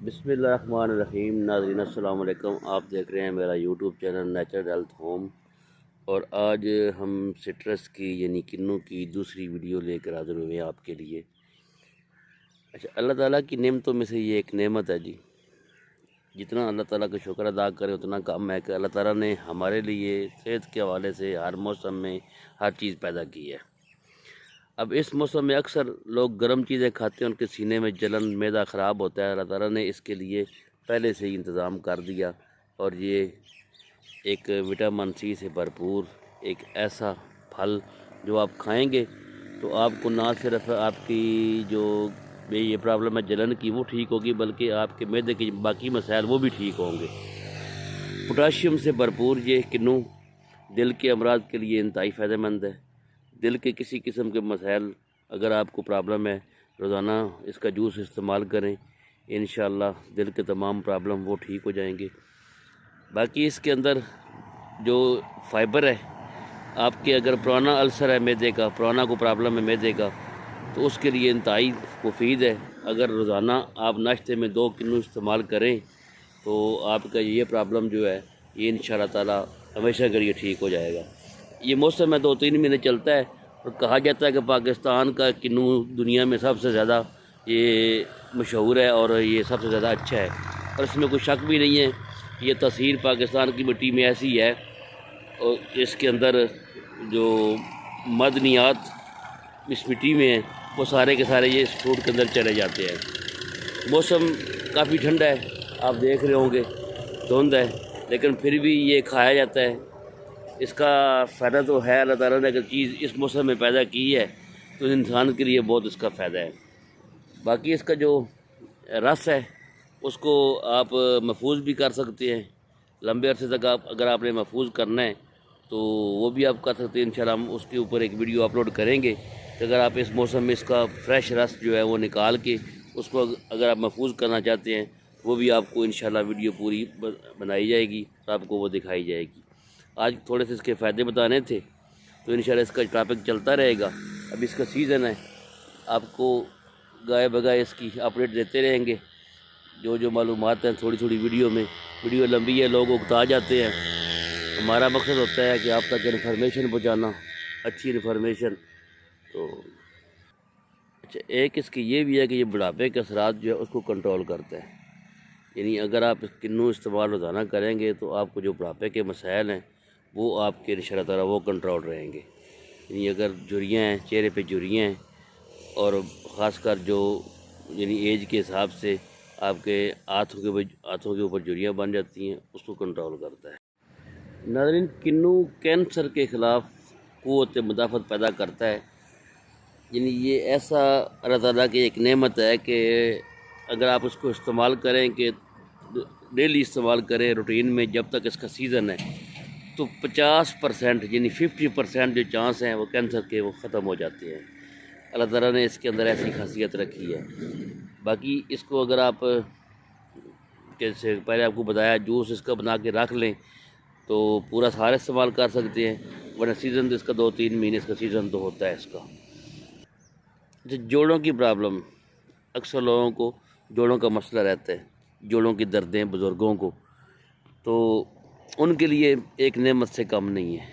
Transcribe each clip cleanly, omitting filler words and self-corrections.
बिस्मिल्लाहिर्रहमानिर्रहीम। नाज़रीन अस्सलाम वालेकुम। आप देख रहे हैं मेरा YouTube channel natural health home. और आज हम सिट्रस की यानी किन्नू की दूसरी वीडियो लेकर हाज़िर हुए हैं आपके लिए। अच्छा, अल्लाह ताला की नेमतों में से ये एक नेमत है जी। जितना अल्लाह ताला का शुक्र अदा करें उतना कम है कि अल्लाह ताला ने हमारे लिए सेहत के हवाले से हर मौसम में हर चीज़ पैदा की है। अब इस मौसम में अक्सर लोग गर्म चीज़ें खाते हैं, उनके सीने में जलन, मैदा ख़राब होता है। अल्लाह ताला ने इसके लिए पहले से ही इंतज़ाम कर दिया। और ये एक विटामिन सी से भरपूर एक ऐसा फल जो आप खाएंगे तो आपको ना सिर्फ आपकी जो ये प्रॉब्लम है जलन की वो ठीक होगी, बल्कि आपके मैदे के बाकी मसाइल वो भी ठीक होंगे। पोटाशियम से भरपूर ये किन्नू दिल के अमराज के लिए इंतहाई फ़ायदेमंद है। दिल के किसी किस्म के मसाइल अगर आपको प्रॉब्लम है, रोज़ाना इसका जूस इस्तेमाल करें, इंशाअल्लाह दिल के तमाम प्रॉब्लम वो ठीक हो जाएंगे। बाकी इसके अंदर जो फाइबर है, आपके अगर पुराना अल्सर है मैदे का, पुराना को प्रॉब्लम है मैदे का, तो उसके लिए इंतहाई मुफीद है। अगर रोज़ाना आप नाश्ते में 2 किन्नू इस्तेमाल करें तो आपका ये प्रॉब्लम जो है ये इंशाअल्लाह ताला हमेशा के लिए ठीक हो जाएगा। ये मौसम है 2-3 महीने चलता है और कहा जाता है कि पाकिस्तान का किन्नू दुनिया में सबसे ज़्यादा ये मशहूर है और ये सबसे ज़्यादा अच्छा है। और इसमें कोई शक भी नहीं है, ये तसीर पाकिस्तान की मिट्टी में ऐसी है और इसके अंदर जो मदनियात इस मिट्टी में है वो सारे के सारे ये इस फ्रूट के अंदर चले जाते हैं। मौसम काफ़ी ठंडा है, आप देख रहे होंगे, धुंध है, लेकिन फिर भी ये खाया जाता है। इसका फ़ायदा तो है, अल्लाह ताला ने अगर चीज़ इस मौसम में पैदा की है तो इंसान के लिए बहुत इसका फ़ायदा है। बाकी इसका जो रस है उसको आप महफूज भी कर सकते हैं लंबे अरसे तक। आप अगर आपने महफूज करना है तो वो भी आप कर सकते हैं। इंशाल्लाह हम उसके ऊपर एक वीडियो अपलोड करेंगे कि अगर आप इस मौसम में इसका फ्रेश रस जो है वो निकाल के उसको अगर आप महफूज करना चाहते हैं वो भी आपको इंशाल्लाह वीडियो पूरी बनाई जाएगी तो आपको वो दिखाई जाएगी। आज थोड़े से इसके फ़ायदे बताने थे तो इंशाल्लाह इसका टॉपिक चलता रहेगा। अब इसका सीज़न है, आपको गाय बगाए इसकी अपडेट देते रहेंगे। जो जो मालूमात हैं थोड़ी थोड़ी वीडियो में, वीडियो लंबी है, लोग उकता जाते हैं। हमारा मकसद होता है कि आप तक इन्फॉर्मेशन पहुँचाना, अच्छी इन्फॉर्मेशन। तो अच्छा, एक इसकी ये भी है कि ये बुढ़ापे के असरात जो है उसको कंट्रोल करता है। यानी अगर आप किन्नू इस्तेमाल रोज़ाना करेंगे तो आपको जो बुढ़ापे के मसाइल हैं वो आपके इंशाअल्लाह ताला वो कंट्रोल रहेंगे। यानी अगर झुर्रियाँ हैं, चेहरे पे झुर्रियाँ हैं और ख़ासकर जो यानी एज के हिसाब से आपके हाथों के ऊपर झुर्रियाँ बन जाती हैं, उसको कंट्रोल करता है। नाज़रीन, किन्नू कैंसर के ख़िलाफ़ क़ुव्वत मुदाफ़त पैदा करता है। यानी ये ऐसा अल्लाह ताला की एक नेमत है कि अगर आप उसको इस्तेमाल करें कि डेली इस्तेमाल करें रूटीन में, जब तक इसका सीज़न है, तो 50% यानी 50% जो चांस हैं वो कैंसर के वो ख़त्म हो जाते हैं। अल्लाह ताला ने इसके अंदर ऐसी खासियत रखी है। बाकी इसको अगर आप जैसे पहले आपको बताया जूस इसका बना के रख लें तो पूरा सारा इस्तेमाल कर सकते हैं, वरना सीज़न तो इसका 2-3 महीने इसका सीज़न तो होता है इसका। जो जोड़ों की प्रॉब्लम, अक्सर लोगों को जोड़ों का मसला रहता है, जोड़ों की दर्दें बुज़ुर्गों को, तो उनके लिए एक नेमत से कम नहीं है।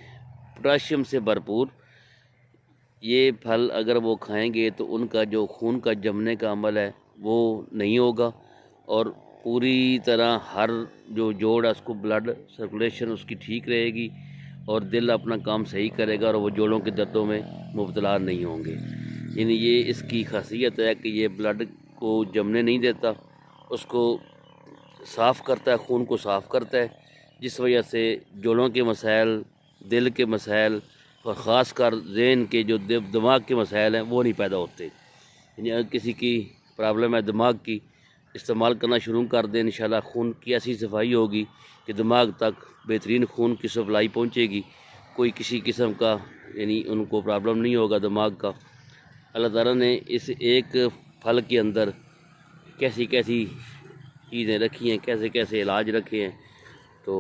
पोटाशियम से भरपूर ये फल अगर वो खाएंगे तो उनका जो खून का जमने का अमल है वो नहीं होगा और पूरी तरह हर जो जोड़ है उसको ब्लड सर्कुलेशन उसकी ठीक रहेगी और दिल अपना काम सही करेगा और वो जोड़ों के दर्दों में मुब्तला नहीं होंगे। यानी ये इसकी खासियत है कि ये ब्लड को जमने नहीं देता, उसको साफ़ करता है, खून को साफ़ करता है, जिस वजह से जोड़ों के मसाइल, दिल के मसाइल और ख़ास कर ज़हन के जो दिमाग के मसाइल हैं वो नहीं पैदा होते। यानी अगर किसी की प्रॉब्लम है दिमाग की, इस्तेमाल करना शुरू कर दें, इंशाल्लाह खून की ऐसी सफाई होगी कि दिमाग तक बेहतरीन खून की सप्लाई पहुँचेगी। कोई किसी किस्म का यानी उनको प्रॉब्लम नहीं होगा दिमाग का। अल्लाह ताला ने इस एक फल के अंदर कैसी कैसी चीज़ें रखी हैं, कैसे कैसे इलाज रखे हैं, तो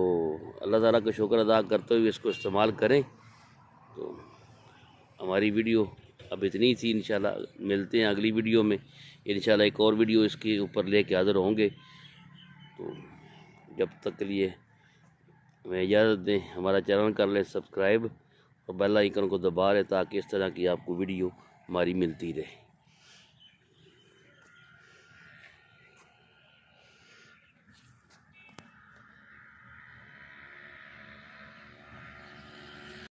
अल्लाह ताला का शुक्र अदा करते हुए इसको इस्तेमाल करें। तो हमारी वीडियो अब इतनी थी, इंशाल्लाह मिलते हैं अगली वीडियो में। इंशाल्लाह एक और वीडियो इसके ऊपर लेके हाज़िर होंगे। तो जब तक के लिए हमें इजाज़त दें, हमारा चैनल कर लें सब्सक्राइब और बेल आइकन को दबा लें ताकि इस तरह की आपको वीडियो हमारी मिलती रहे।